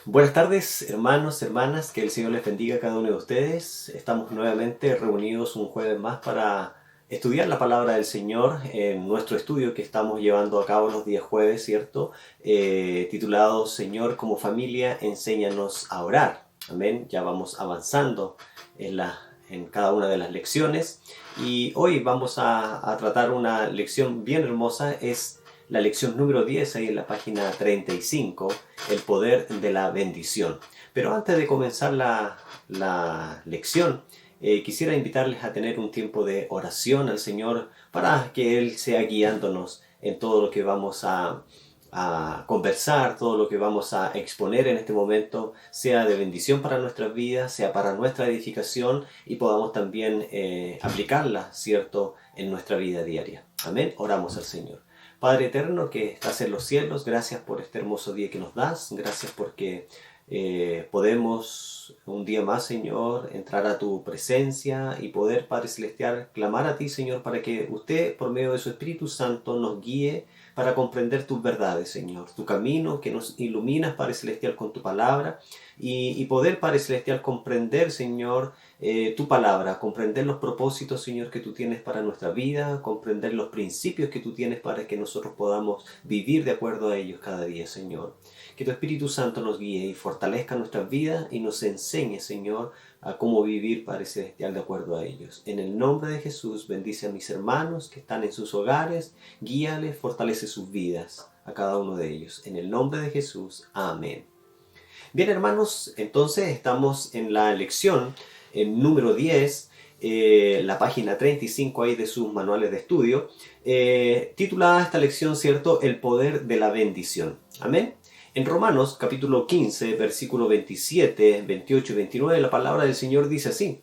Buenas tardes, hermanos, hermanas, que el Señor les bendiga a cada uno de ustedes. Estamos nuevamente reunidos un jueves más para estudiar la palabra del Señor en nuestro estudio que estamos llevando a cabo los días jueves, ¿cierto? Titulado Señor, como familia, enséñanos a orar. Amén. Ya vamos avanzando en cada una de las lecciones y hoy vamos a tratar una lección bien hermosa. Es la lección número 10, ahí en la página 35, el poder de la bendición. Pero antes de comenzar la lección, quisiera invitarles a tener un tiempo de oración al Señor para que Él sea guiándonos en todo lo que vamos a conversar, todo lo que vamos a exponer en este momento, sea de bendición para nuestras vidas, sea para nuestra edificación y podamos también aplicarla, ¿cierto?, en nuestra vida diaria. Amén. Oramos al Señor. Padre eterno que estás en los cielos, gracias por este hermoso día que nos das, gracias porque podemos un día más, Señor, entrar a tu presencia y poder, Padre Celestial, clamar a ti, Señor, para que usted, por medio de su Espíritu Santo, nos guíe para comprender tus verdades, Señor, tu camino, que nos iluminas, Padre Celestial, con tu palabra y poder, Padre Celestial, comprender, Señor, tu palabra, comprender los propósitos, Señor, que tú tienes para nuestra vida, comprender los principios que tú tienes para que nosotros podamos vivir de acuerdo a ellos cada día, Señor. Que tu Espíritu Santo nos guíe y fortalezca nuestras vidas y nos enseñe, Señor, a cómo vivir, Padre Celestial, de acuerdo a ellos. En el nombre de Jesús, bendice a mis hermanos que están en sus hogares, guíales, fortalece sus vidas, a cada uno de ellos. En el nombre de Jesús, amén. Bien, hermanos, entonces estamos en la lección número 10, la página 35 ahí de sus manuales de estudio, titulada esta lección, ¿cierto?, el poder de la bendición. Amén. En Romanos capítulo 15, versículo 27, 28 y 29, la palabra del Señor dice así: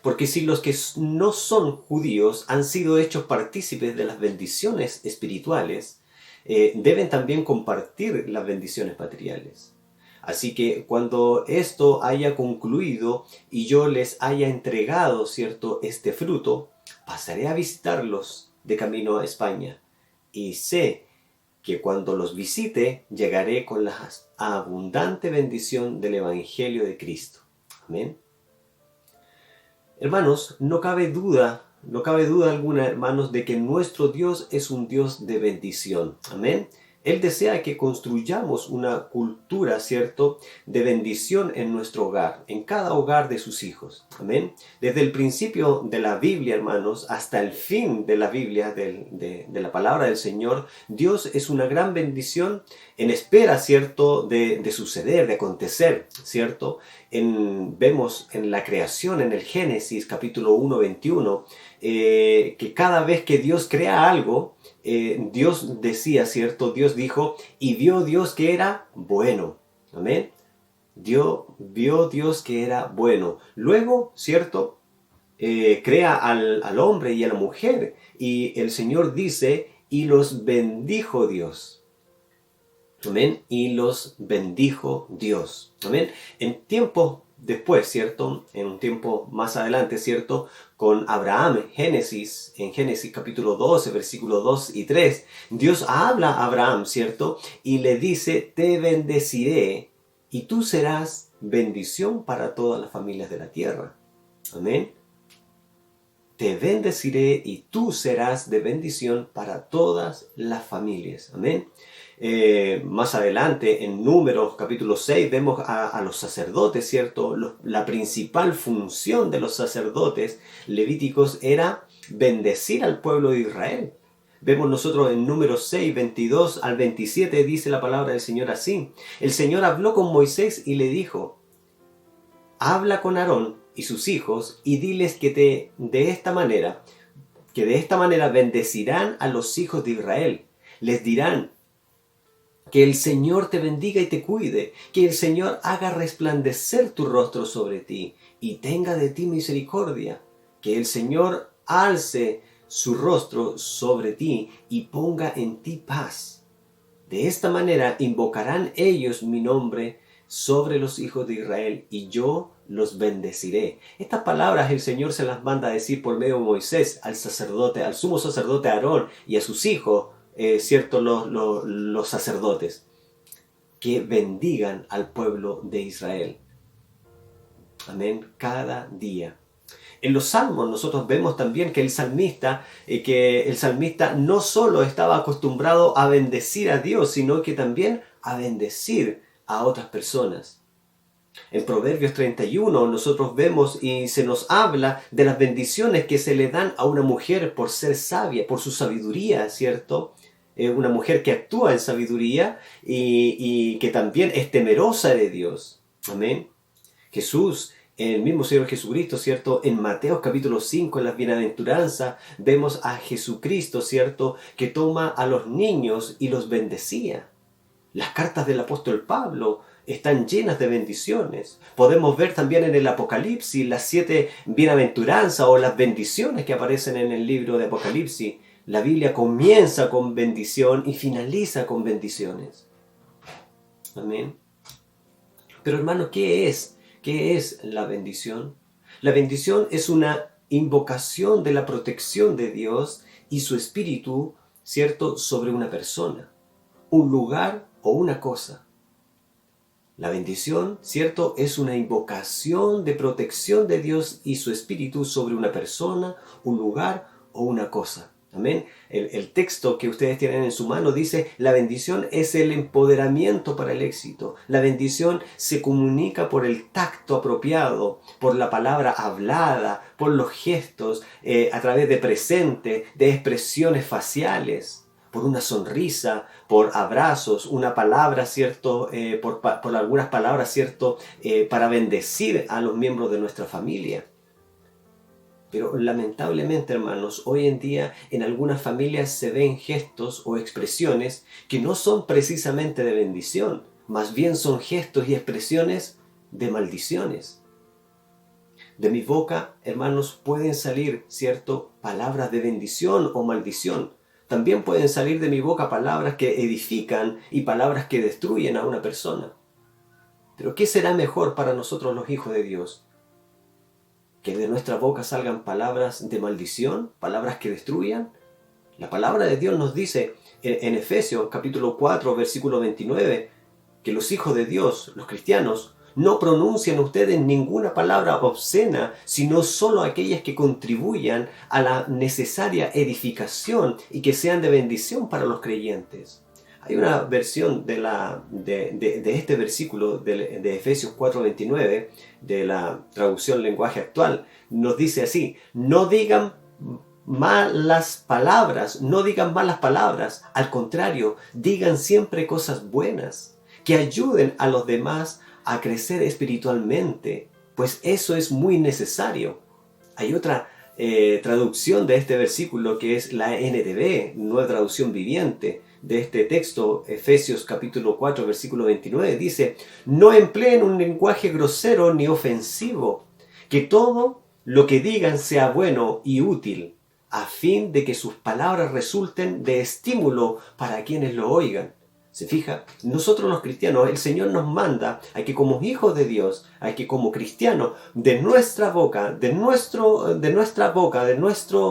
porque si los que no son judíos han sido hechos partícipes de las bendiciones espirituales, deben también compartir las bendiciones materiales. Así que cuando esto haya concluido y yo les haya entregado, ¿cierto?, este fruto, pasaré a visitarlos de camino a España. Y sé que cuando los visite, llegaré con la abundante bendición del Evangelio de Cristo. Amén. Hermanos, no cabe duda alguna, hermanos, de que nuestro Dios es un Dios de bendición. Amén. Él desea que construyamos una cultura, ¿cierto?, de bendición en nuestro hogar, en cada hogar de sus hijos. Amén. Desde el principio de la Biblia, hermanos, hasta el fin de la Biblia, de la palabra del Señor, Dios es una gran bendición en espera, ¿cierto?, de suceder, de acontecer, ¿cierto? Vemos en la creación, en el Génesis capítulo 1, 21, que cada vez que Dios crea algo, Dios decía, ¿cierto? Dios dijo, y vio Dios que era bueno. Amén. Vio Dios que era bueno. Luego, ¿cierto?, crea al hombre y a la mujer. Y el Señor dice, y los bendijo Dios. Amén. Y los bendijo Dios. Amén. En tiempo después, ¿cierto?, en un tiempo más adelante, ¿cierto?, con Abraham, en Génesis capítulo 12, versículos 2 y 3, Dios habla a Abraham, ¿cierto?, y le dice, te bendeciré y tú serás bendición para todas las familias de la tierra. Amén. Te bendeciré y tú serás de bendición para todas las familias. Amén. Más adelante, en Números capítulo 6, vemos a los sacerdotes, ¿cierto? La principal función de los sacerdotes levíticos era bendecir al pueblo de Israel. Vemos nosotros en Números 6, 22 al 27, dice la palabra del Señor así. El Señor habló con Moisés y le dijo, habla con Aarón y sus hijos y diles que de esta manera bendecirán a los hijos de Israel. Les dirán, que el Señor te bendiga y te cuide, que el Señor haga resplandecer tu rostro sobre ti y tenga de ti misericordia, que el Señor alce su rostro sobre ti y ponga en ti paz. De esta manera invocarán ellos mi nombre sobre los hijos de Israel y yo los bendeciré. Estas palabras el Señor se las manda a decir por medio de Moisés al sacerdote, al sumo sacerdote Aarón y a sus hijos, ¿cierto?, los sacerdotes. que bendigan al pueblo de Israel. Amén, cada día. En los salmos nosotros vemos también que el salmista no solo estaba acostumbrado a bendecir a Dios, sino que también a bendecir a otras personas. En Proverbios 31 nosotros vemos y se nos habla de las bendiciones que se le dan a una mujer por ser sabia, por su sabiduría, ¿cierto? Una mujer que actúa en sabiduría y que también es temerosa de Dios. Amén. Jesús, el mismo Señor Jesucristo, ¿cierto? En Mateo capítulo 5, en las bienaventuranzas, vemos a Jesucristo, ¿cierto? Que toma a los niños y los bendecía. Las cartas del apóstol Pablo están llenas de bendiciones. Podemos ver también en el Apocalipsis las 7 bienaventuranzas o las bendiciones que aparecen en el libro de Apocalipsis. La Biblia comienza con bendición y finaliza con bendiciones. Amén. Pero hermano, ¿qué es? ¿Qué es la bendición? La bendición es una invocación de la protección de Dios y su espíritu, ¿cierto?, sobre una persona, un lugar o una cosa. La bendición, ¿cierto?, es una invocación de protección de Dios y su espíritu sobre una persona, un lugar o una cosa. Amén. El texto que ustedes tienen en su mano dice: la bendición es el empoderamiento para el éxito. La bendición se comunica por el tacto apropiado, por la palabra hablada, por los gestos, a través de presente, de expresiones faciales, por una sonrisa, por abrazos, una palabra, ¿cierto? Por algunas palabras, ¿cierto? Para bendecir a los miembros de nuestra familia. Pero lamentablemente, hermanos, hoy en día en algunas familias se ven gestos o expresiones que no son precisamente de bendición, más bien son gestos y expresiones de maldiciones. De mi boca, hermanos, pueden salir, ¿cierto?, palabras de bendición o maldición. También pueden salir de mi boca palabras que edifican y palabras que destruyen a una persona. Pero ¿qué será mejor para nosotros los hijos de Dios? ¿Que de nuestra boca salgan palabras de maldición, palabras que destruyan? La palabra de Dios nos dice en Efesios capítulo 4, versículo 29, que los hijos de Dios, los cristianos, no pronuncian ustedes ninguna palabra obscena, sino solo aquellas que contribuyan a la necesaria edificación y que sean de bendición para los creyentes. Hay una versión de este versículo de Efesios 4:29, de la traducción lenguaje actual, nos dice así: no digan malas palabras, al contrario, digan siempre cosas buenas, que ayuden a los demás a crecer espiritualmente, pues eso es muy necesario. Hay otra traducción de este versículo que es la NTV, Nueva Traducción Viviente, de este texto, Efesios capítulo 4, versículo 29, dice: no empleen un lenguaje grosero ni ofensivo, que todo lo que digan sea bueno y útil, a fin de que sus palabras resulten de estímulo para quienes lo oigan. ¿Se fija? Nosotros los cristianos, el Señor nos manda a que como hijos de Dios, a que como cristianos, de nuestra boca, de nuestro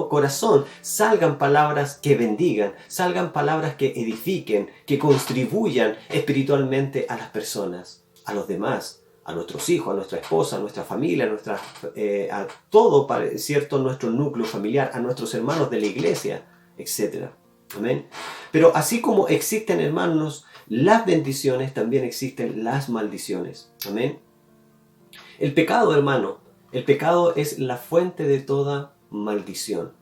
corazón, salgan palabras que bendigan, salgan palabras que edifiquen, que contribuyan espiritualmente a las personas, a los demás, a nuestros hijos, a nuestra esposa, a nuestra familia, a todo, ¿cierto?, nuestro núcleo familiar, a nuestros hermanos de la iglesia, etc. Amén. Pero así como existen, hermanos, las bendiciones, también existen las maldiciones. Amén. El pecado, hermano, el pecado es la fuente de toda maldición.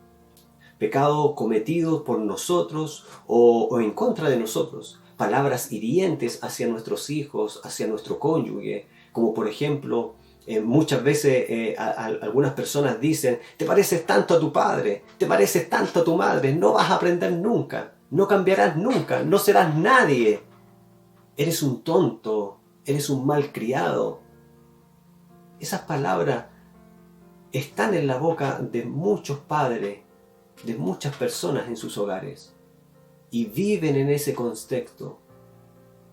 Pecado cometido por nosotros o en contra de nosotros. Palabras hirientes hacia nuestros hijos, hacia nuestro cónyuge, como por ejemplo, muchas veces algunas personas dicen: te pareces tanto a tu padre, te pareces tanto a tu madre, no vas a aprender nunca, no cambiarás nunca, no serás nadie, eres un tonto, eres un malcriado. Esas palabras están en la boca de muchos padres, de muchas personas en sus hogares, y viven en ese contexto.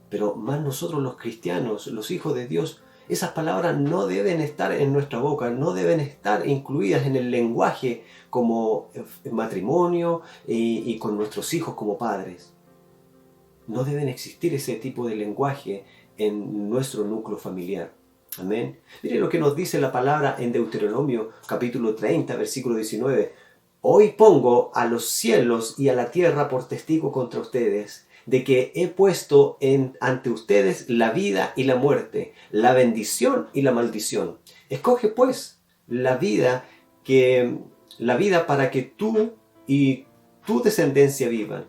Pero más nosotros los cristianos, los hijos de Dios, esas palabras no deben estar en nuestra boca, no deben estar incluidas en el lenguaje como matrimonio y con nuestros hijos como padres. No deben existir ese tipo de lenguaje en nuestro núcleo familiar. Amén. Mire lo que nos dice la palabra en Deuteronomio capítulo 30, versículo 19. Hoy pongo a los cielos y a la tierra por testigo contra ustedes, de que he puesto ante ustedes la vida y la muerte, la bendición y la maldición. Escoge pues la vida para que tú y tu descendencia vivan,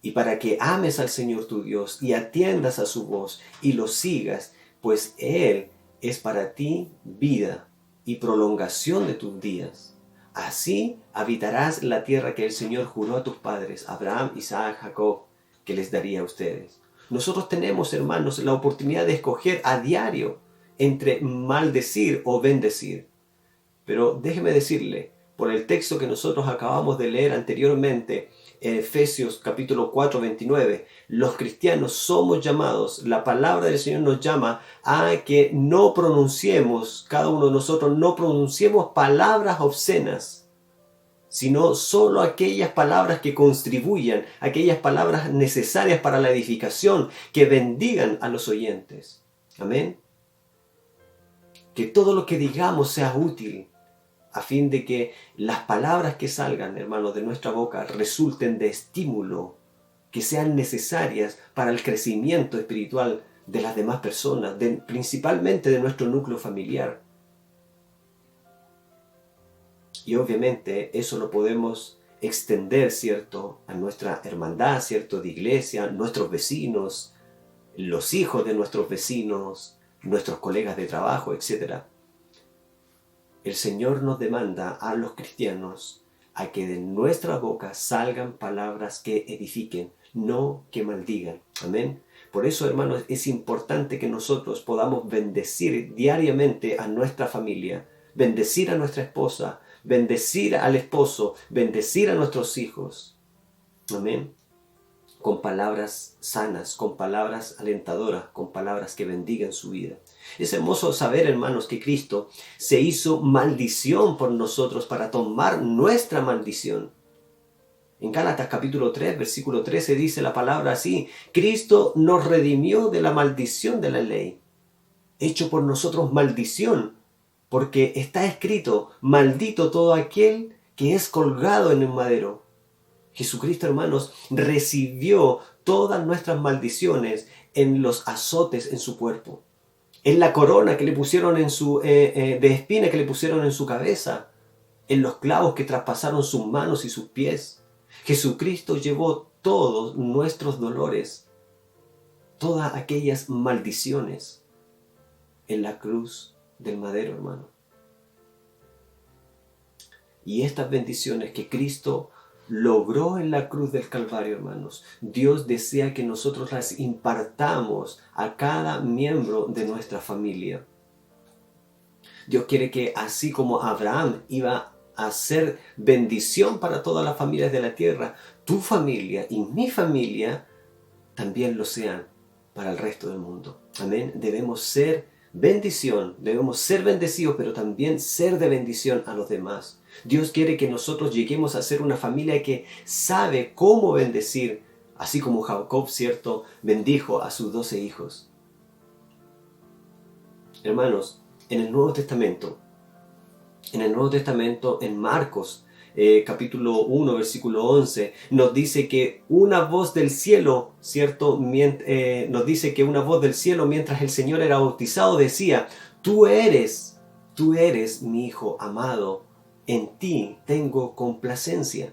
y para que ames al Señor tu Dios y atiendas a su voz y lo sigas, pues Él es para ti vida y prolongación de tus días. Así habitarás la tierra que el Señor juró a tus padres, Abraham, Isaac, Jacob, que les daría a ustedes. Nosotros tenemos, hermanos, la oportunidad de escoger a diario entre maldecir o bendecir. Pero déjeme decirle, por el texto que nosotros acabamos de leer anteriormente, en Efesios capítulo 4, 29, los cristianos somos llamados, la palabra del Señor nos llama a que no pronunciemos, cada uno de nosotros no pronunciemos palabras obscenas, sino solo aquellas palabras que contribuyan, aquellas palabras necesarias para la edificación, que bendigan a los oyentes. Amén. Que todo lo que digamos sea útil, a fin de que las palabras que salgan, hermanos, de nuestra boca resulten de estímulo, que sean necesarias para el crecimiento espiritual de las demás personas, principalmente de nuestro núcleo familiar. Y obviamente eso lo podemos extender, ¿cierto?, a nuestra hermandad, ¿cierto?, de iglesia, nuestros vecinos, los hijos de nuestros vecinos, nuestros colegas de trabajo, etc. El Señor nos demanda a los cristianos a que de nuestra boca salgan palabras que edifiquen, no que maldigan. Amén. Por eso, hermanos, es importante que nosotros podamos bendecir diariamente a nuestra familia, bendecir a nuestra esposa, bendecir al esposo, bendecir a nuestros hijos. Amén. Con palabras sanas, con palabras alentadoras, con palabras que bendigan su vida. Es hermoso saber, hermanos, que Cristo se hizo maldición por nosotros para tomar nuestra maldición. En Gálatas capítulo 3, versículo 13 dice la palabra así: Cristo nos redimió de la maldición de la ley, hecho por nosotros maldición, porque está escrito: maldito todo aquel que es colgado en el madero. Jesucristo, hermanos, recibió todas nuestras maldiciones en los azotes en su cuerpo, en la corona que le pusieron de espina que le pusieron en su cabeza, en los clavos que traspasaron sus manos y sus pies. Jesucristo llevó todos nuestros dolores, todas aquellas maldiciones en la cruz del madero, hermano. Y estas bendiciones que Cristo logró en la cruz del Calvario, hermanos, Dios desea que nosotros las impartamos a cada miembro de nuestra familia. Dios quiere que así como Abraham iba a ser bendición para todas las familias de la tierra, tu familia y mi familia también lo sean para el resto del mundo. Amén. Debemos ser bendición, debemos ser bendecidos, pero también ser de bendición a los demás. Dios quiere que nosotros lleguemos a ser una familia que sabe cómo bendecir, así como Jacob, ¿cierto?, bendijo a sus 12 hijos. Hermanos, en el Nuevo Testamento, en Marcos, capítulo 1, versículo 11, nos dice que una voz del cielo, ¿cierto?, nos dice que una voz del cielo mientras el Señor era bautizado decía: tú eres mi Hijo amado, en ti tengo complacencia.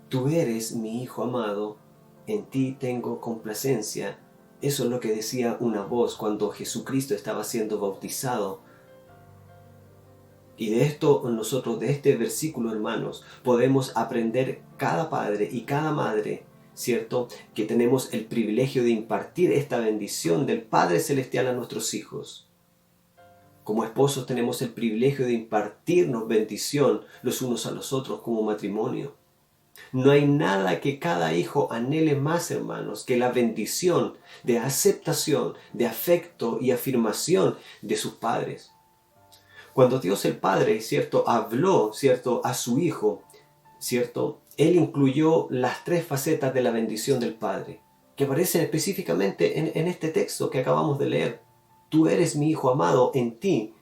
Tú eres mi Hijo amado, en ti tengo complacencia. Eso es lo que decía una voz cuando Jesucristo estaba siendo bautizado. Y de esto nosotros, de este versículo, hermanos, podemos aprender cada padre y cada madre, ¿cierto?, que tenemos el privilegio de impartir esta bendición del Padre Celestial a nuestros hijos. Como esposos tenemos el privilegio de impartirnos bendición los unos a los otros como matrimonio. No hay nada que cada hijo anhele más, hermanos, que la bendición de aceptación, de afecto y afirmación de sus padres. Cuando Dios el Padre, ¿cierto?, habló, ¿cierto?, a su Hijo, ¿cierto?, Él incluyó las tres facetas de la bendición del Padre, que aparecen específicamente en este texto que acabamos de leer. Tú eres mi Hijo amado, en ti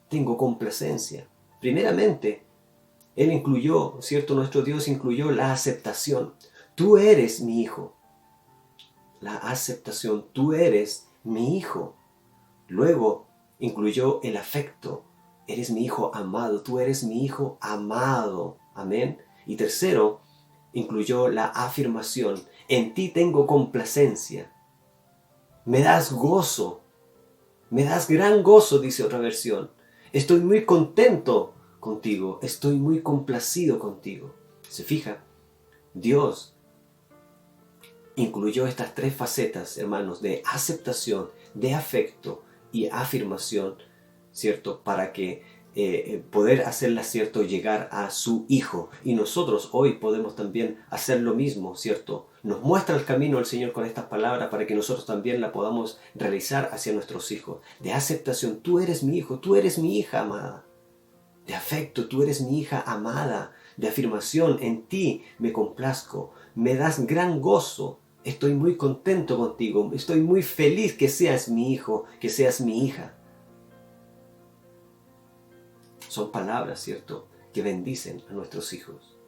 tengo complacencia. Primeramente, Él incluyó, ¿cierto? Nuestro Dios incluyó la aceptación. Tú eres mi Hijo. La aceptación, tú eres mi Hijo. Luego, incluyó el afecto. Eres mi Hijo amado, tú eres mi Hijo amado. Amén. Y tercero, incluyó la afirmación. En ti tengo complacencia. Me das gozo. Me das gran gozo, dice otra versión. Estoy muy contento contigo. Estoy muy complacido contigo. ¿Se fija? Dios incluyó estas tres facetas, hermanos, de aceptación, de afecto y afirmación, ¿cierto? Para que poder hacerla, ¿cierto?, llegar a su Hijo. Y nosotros hoy podemos también hacer lo mismo, ¿cierto? Nos muestra el camino el Señor con estas palabras para que nosotros también la podamos realizar hacia nuestros hijos. De aceptación, tú eres mi hijo, tú eres mi hija amada. De afecto, tú eres mi hija amada. De afirmación, en ti me complazco. Me das gran gozo. Estoy muy contento contigo. Estoy muy feliz que seas mi hijo, que seas mi hija. Son palabras, ¿cierto?, que bendicen a nuestros hijos.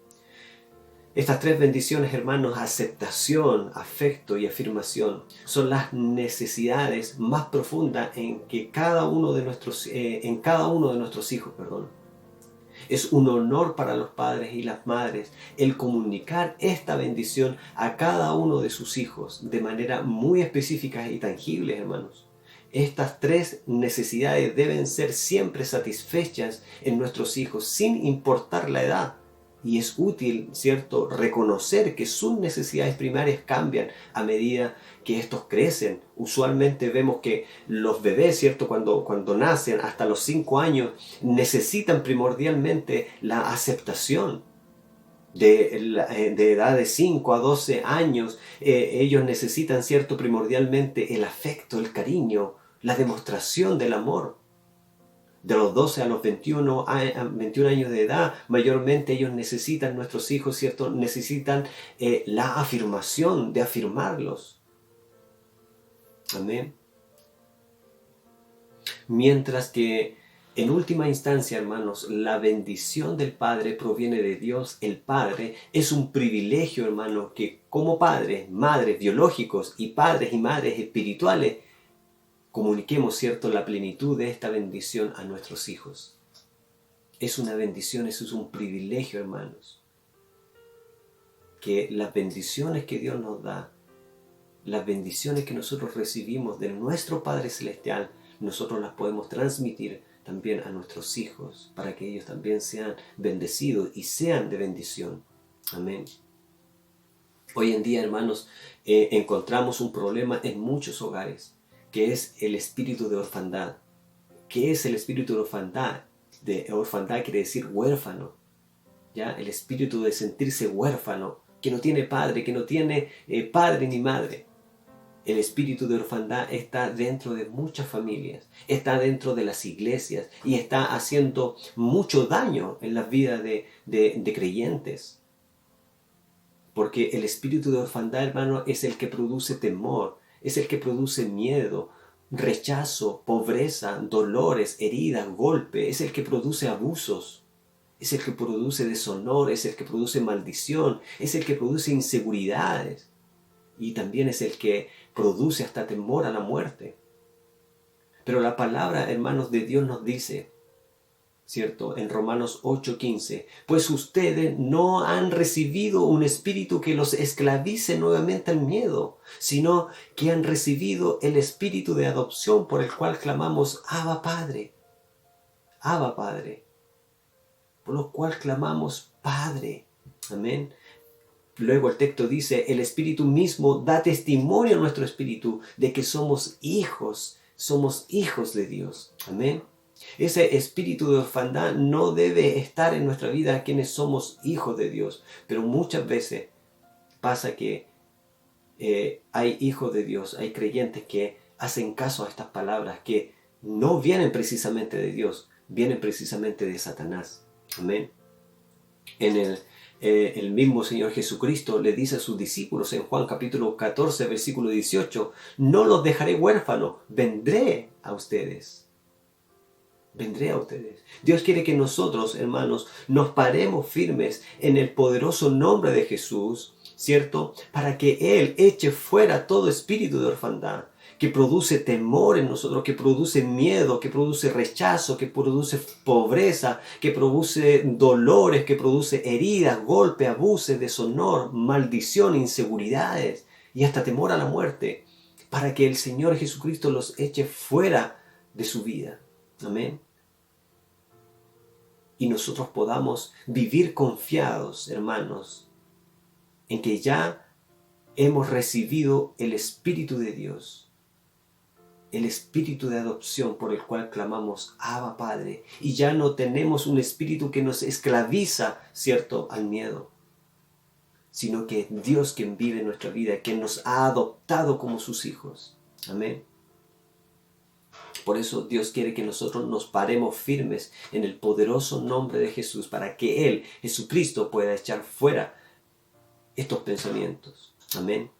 Estas tres bendiciones, hermanos, aceptación, afecto y afirmación, son las necesidades más profundas en cada uno de nuestros hijos, Es un honor para los padres y las madres el comunicar esta bendición a cada uno de sus hijos de manera muy específica y tangible, hermanos. Estas tres necesidades deben ser siempre satisfechas en nuestros hijos, sin importar la edad. Y es útil, ¿cierto?, reconocer que sus necesidades primarias cambian a medida que estos crecen. Usualmente vemos que los bebés, ¿cierto?, cuando nacen hasta los 5 años, necesitan primordialmente la aceptación. De edad de 5 a 12 años, ellos necesitan, ¿cierto?, primordialmente el afecto, el cariño, la demostración del amor. De los 12 a los 21 años de edad, mayormente ellos necesitan, nuestros hijos, ¿cierto?, necesitan la afirmación, de afirmarlos. Amén. Mientras que en última instancia, hermanos, la bendición del Padre proviene de Dios. El Padre es un privilegio, hermanos, que como padres, madres biológicos y padres y madres espirituales, comuniquemos, ¿cierto?, la plenitud de esta bendición a nuestros hijos. Es una bendición, eso es un privilegio, hermanos. Que las bendiciones que Dios nos da, las bendiciones que nosotros recibimos de nuestro Padre Celestial, nosotros las podemos transmitir también a nuestros hijos, para que ellos también sean bendecidos y sean de bendición. Amén. Hoy en día, hermanos, encontramos un problema en muchos hogares, que es el espíritu de orfandad. ¿Qué es el espíritu de orfandad? De orfandad quiere decir huérfano. ¿Ya? El espíritu de sentirse huérfano, que no tiene padre, que no tiene padre ni madre. El espíritu de orfandad está dentro de muchas familias, está dentro de las iglesias y está haciendo mucho daño en la vida de creyentes. Porque el espíritu de orfandad, hermano, es el que produce temor, es el que produce miedo, rechazo, pobreza, dolores, heridas, golpe, es el que produce abusos, es el que produce deshonor, es el que produce maldición, es el que produce inseguridades y también es el que produce hasta temor a la muerte. Pero la palabra, hermanos, de Dios nos dice, ¿cierto?, en Romanos 8:15, pues ustedes no han recibido un espíritu que los esclavice nuevamente al miedo, sino que han recibido el espíritu de adopción por el cual clamamos, Abba Padre, Abba Padre, por lo cual clamamos Padre. Amén. Luego el texto dice, el Espíritu mismo da testimonio a nuestro espíritu de que somos hijos de Dios. Amén. Ese espíritu de orfandad no debe estar en nuestra vida quienes somos hijos de Dios. Pero muchas veces pasa que hay hijos de Dios, hay creyentes que hacen caso a estas palabras que no vienen precisamente de Dios, vienen precisamente de Satanás. Amén. En El mismo Señor Jesucristo le dice a sus discípulos en Juan capítulo 14, versículo 18, no los dejaré huérfanos, vendré a ustedes. Vendré a ustedes. Dios quiere que nosotros, hermanos, nos paremos firmes en el poderoso nombre de Jesús, ¿cierto? Para que Él eche fuera todo espíritu de orfandad, que produce temor en nosotros, que produce miedo, que produce rechazo, que produce pobreza, que produce dolores, que produce heridas, golpes, abusos, deshonor, maldición, inseguridades y hasta temor a la muerte, para que el Señor Jesucristo los eche fuera de su vida. Amén. Y nosotros podamos vivir confiados, hermanos, en que ya hemos recibido el Espíritu de Dios, el Espíritu de adopción por el cual clamamos Abba Padre, y ya no tenemos un espíritu que nos esclaviza, ¿cierto?, al miedo, sino que Dios quien vive en nuestra vida, quien nos ha adoptado como sus hijos. Amén. Por eso Dios quiere que nosotros nos paremos firmes en el poderoso nombre de Jesús para que Él, Jesucristo, pueda echar fuera estos pensamientos. Amén.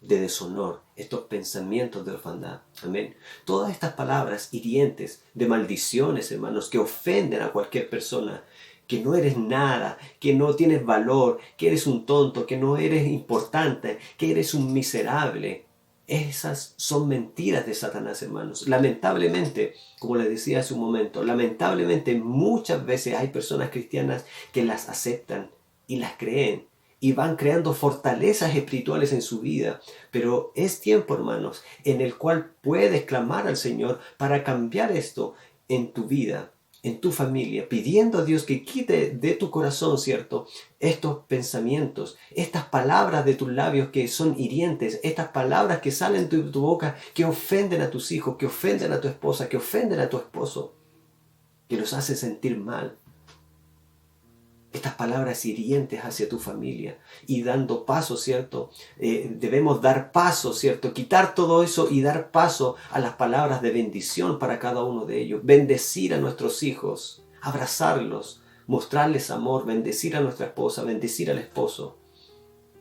De deshonor, estos pensamientos de orfandad. Amén. Todas estas palabras hirientes, de maldiciones, hermanos, que ofenden a cualquier persona, que no eres nada, que no tienes valor, que eres un tonto, que no eres importante, que eres un miserable. Esas son mentiras de Satanás, hermanos. Lamentablemente, como les decía hace un momento, lamentablemente muchas veces hay personas cristianas que las aceptan y las creen y van creando fortalezas espirituales en su vida. Pero es tiempo, hermanos, en el cual puedes clamar al Señor para cambiar esto en tu vida, en tu familia, pidiendo a Dios que quite de tu corazón, ¿cierto?, estos pensamientos, estas palabras de tus labios que son hirientes, estas palabras que salen de tu boca que ofenden a tus hijos, que ofenden a tu esposa, que ofenden a tu esposo, que los hace sentir mal. Estas palabras hirientes hacia tu familia y dando paso, ¿cierto? Debemos dar paso, ¿cierto? Quitar todo eso y dar paso a las palabras de bendición para cada uno de ellos. Bendecir a nuestros hijos, abrazarlos, mostrarles amor, bendecir a nuestra esposa, bendecir al esposo,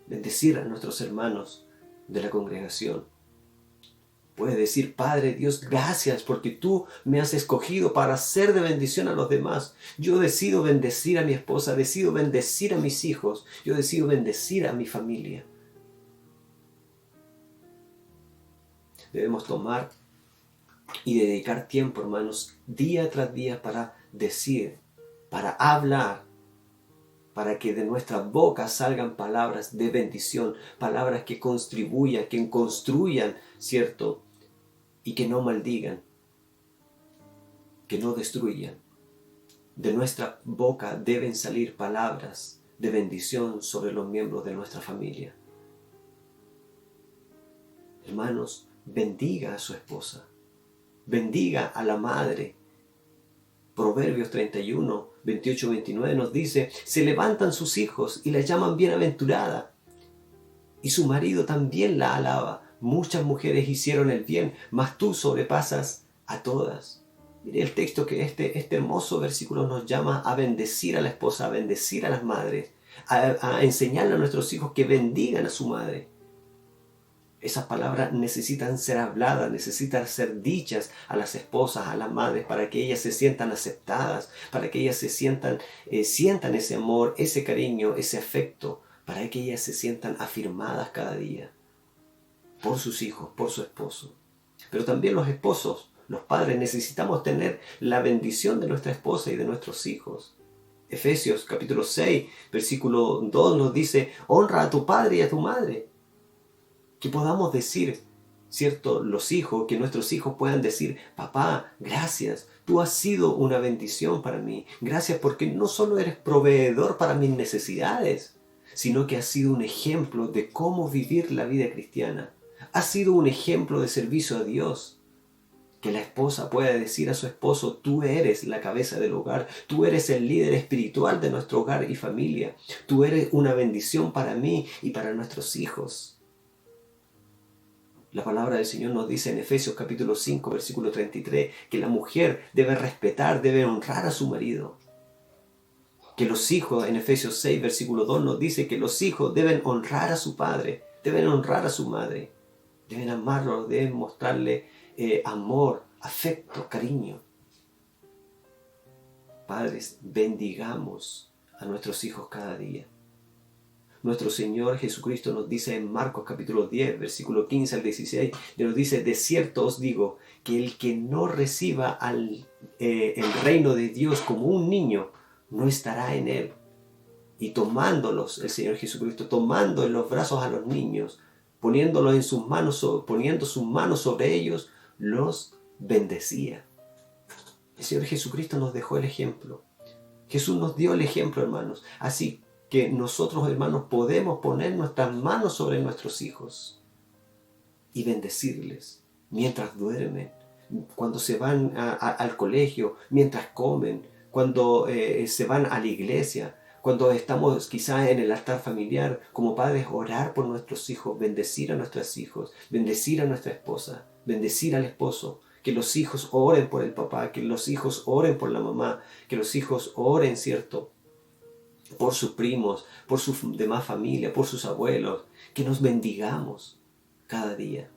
bendecir a nuestros hermanos de la congregación. Puedes decir, Padre Dios, gracias porque tú me has escogido para ser de bendición a los demás. Yo decido bendecir a mi esposa, decido bendecir a mis hijos, yo decido bendecir a mi familia. Debemos tomar y dedicar tiempo, hermanos, día tras día para decir, para hablar, para que de nuestra boca salgan palabras de bendición, palabras que contribuyan, que construyan, ¿cierto?, y que no maldigan, que no destruyan. De nuestra boca deben salir palabras de bendición sobre los miembros de nuestra familia. Hermanos, bendiga a su esposa, bendiga a la madre. Proverbios 31, 28, 29 nos dice, se levantan sus hijos y la llaman bienaventurada, y su marido también la alaba. Muchas mujeres hicieron el bien, mas tú sobrepasas a todas. Mire el texto que este hermoso versículo nos llama a bendecir a la esposa, a bendecir a las madres, a enseñarle a nuestros hijos que bendigan a su madre. Esas palabras necesitan ser habladas, necesitan ser dichas a las esposas, a las madres, para que ellas se sientan aceptadas, para que ellas se sientan ese amor, ese cariño, ese afecto, para que ellas se sientan afirmadas cada día por sus hijos, por su esposo. Pero también los esposos, los padres, necesitamos tener la bendición de nuestra esposa y de nuestros hijos. Efesios capítulo 6, versículo 2 nos dice, honra a tu padre y a tu madre. Que podamos decir, ¿cierto?, los hijos, que nuestros hijos puedan decir, papá, gracias, tú has sido una bendición para mí. Gracias porque no solo eres proveedor para mis necesidades, sino que has sido un ejemplo de cómo vivir la vida cristiana. Has sido un ejemplo de servicio a Dios. Que la esposa pueda decir a su esposo, tú eres la cabeza del hogar, tú eres el líder espiritual de nuestro hogar y familia, tú eres una bendición para mí y para nuestros hijos. La palabra del Señor nos dice en Efesios capítulo 5, versículo 33, que la mujer debe respetar, debe honrar a su marido. Que los hijos, en Efesios 6, versículo 2, nos dice que los hijos deben honrar a su padre, deben honrar a su madre, deben amarlo, deben mostrarle amor, afecto, cariño. Padres, bendigamos a nuestros hijos cada día. Nuestro Señor Jesucristo nos dice en Marcos capítulo 10, versículo 15 al 16, nos dice: de cierto os digo que el que no reciba el reino de Dios como un niño, no estará en él. Y tomándolos, el Señor Jesucristo, tomando en los brazos a los niños, poniéndolos en sus manos, poniendo sus manos sobre ellos, los bendecía. El Señor Jesucristo nos dejó el ejemplo. Jesús nos dio el ejemplo, hermanos. Así que nosotros, hermanos, podemos poner nuestras manos sobre nuestros hijos y bendecirles mientras duermen, cuando se van al colegio, mientras comen, cuando se van a la iglesia, cuando estamos quizás en el altar familiar. Como padres, orar por nuestros hijos, bendecir a nuestros hijos, bendecir a nuestra esposa, bendecir al esposo. Que los hijos oren por el papá, que los hijos oren por la mamá, que los hijos oren, ¿cierto?, por sus primos, por su demás familia, por sus abuelos. Que nos bendigamos cada día.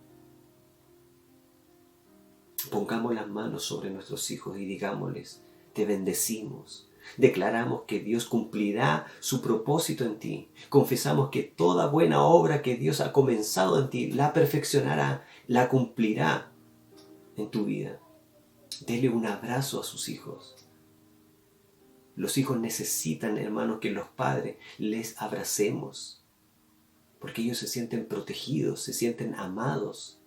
Pongamos las manos sobre nuestros hijos y digámosles: te bendecimos. Declaramos que Dios cumplirá su propósito en ti. Confesamos que toda buena obra que Dios ha comenzado en ti, la perfeccionará, la cumplirá en tu vida. Dele un abrazo a sus hijos. Los hijos necesitan, hermanos, que los padres les abracemos, porque ellos se sienten protegidos, se sienten amados,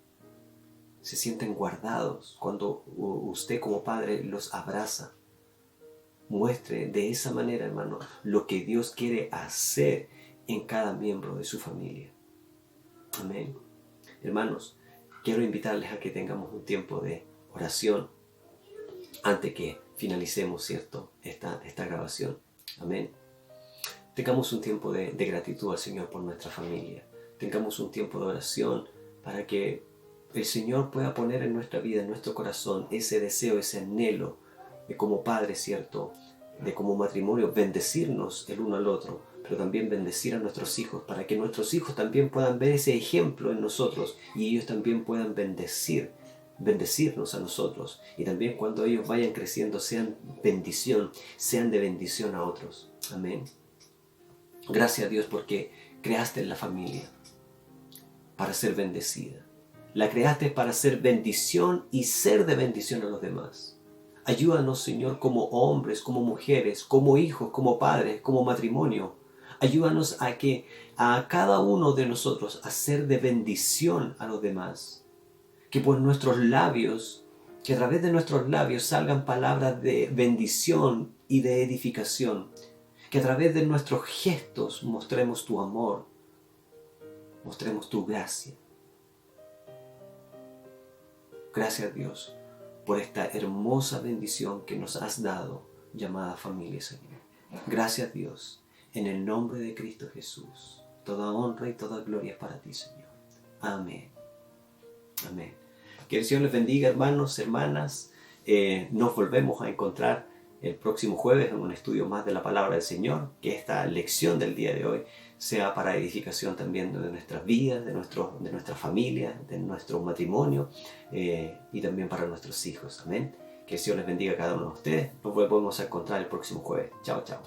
se sienten guardados cuando usted como padre los abraza. Muestre de esa manera, hermano, lo que Dios quiere hacer en cada miembro de su familia. Amén. Hermanos, quiero invitarles a que tengamos un tiempo de oración antes que finalicemos, ¿cierto?, esta grabación. Amén. Tengamos un tiempo de gratitud al Señor por nuestra familia. Tengamos un tiempo de oración para que el Señor pueda poner en nuestra vida, en nuestro corazón, ese deseo, ese anhelo de como padres, ¿cierto?, de como matrimonio, bendecirnos el uno al otro, pero también bendecir a nuestros hijos, para que nuestros hijos también puedan ver ese ejemplo en nosotros y ellos también puedan bendecirnos a nosotros, y también cuando ellos vayan creciendo sean de bendición a otros. Amén. Gracias a Dios porque creaste la familia para ser bendecida. La creaste para ser bendición y ser de bendición a los demás. Ayúdanos, Señor, como hombres, como mujeres, como hijos, como padres, como matrimonio. Ayúdanos a cada uno de nosotros a ser de bendición a los demás. Que por nuestros labios, que a través de nuestros labios salgan palabras de bendición y de edificación. Que a través de nuestros gestos mostremos tu amor, mostremos tu gracia. Gracias, Dios, por esta hermosa bendición que nos has dado, llamada familia, Señor. Gracias, Dios, en el nombre de Cristo Jesús. Toda honra y toda gloria es para ti, Señor. Amén. Amén. Que el Señor les bendiga, hermanos, hermanas. Nos volvemos a encontrar el próximo jueves en un estudio más de la palabra del Señor. Que esta lección del día de hoy sea para edificación también de nuestras vidas, de nuestra familia, de nuestro matrimonio y también para nuestros hijos. Amén. Que el Señor les bendiga a cada uno de ustedes. Nos volvemos a encontrar el próximo jueves. Chao, chao.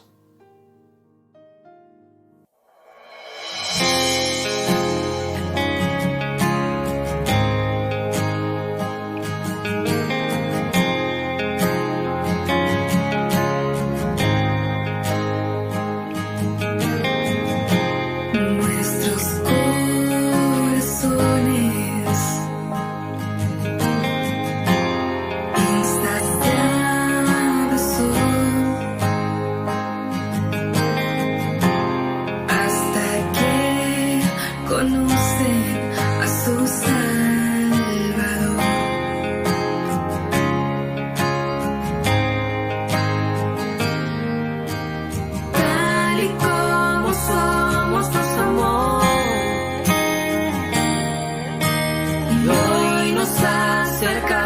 Cerca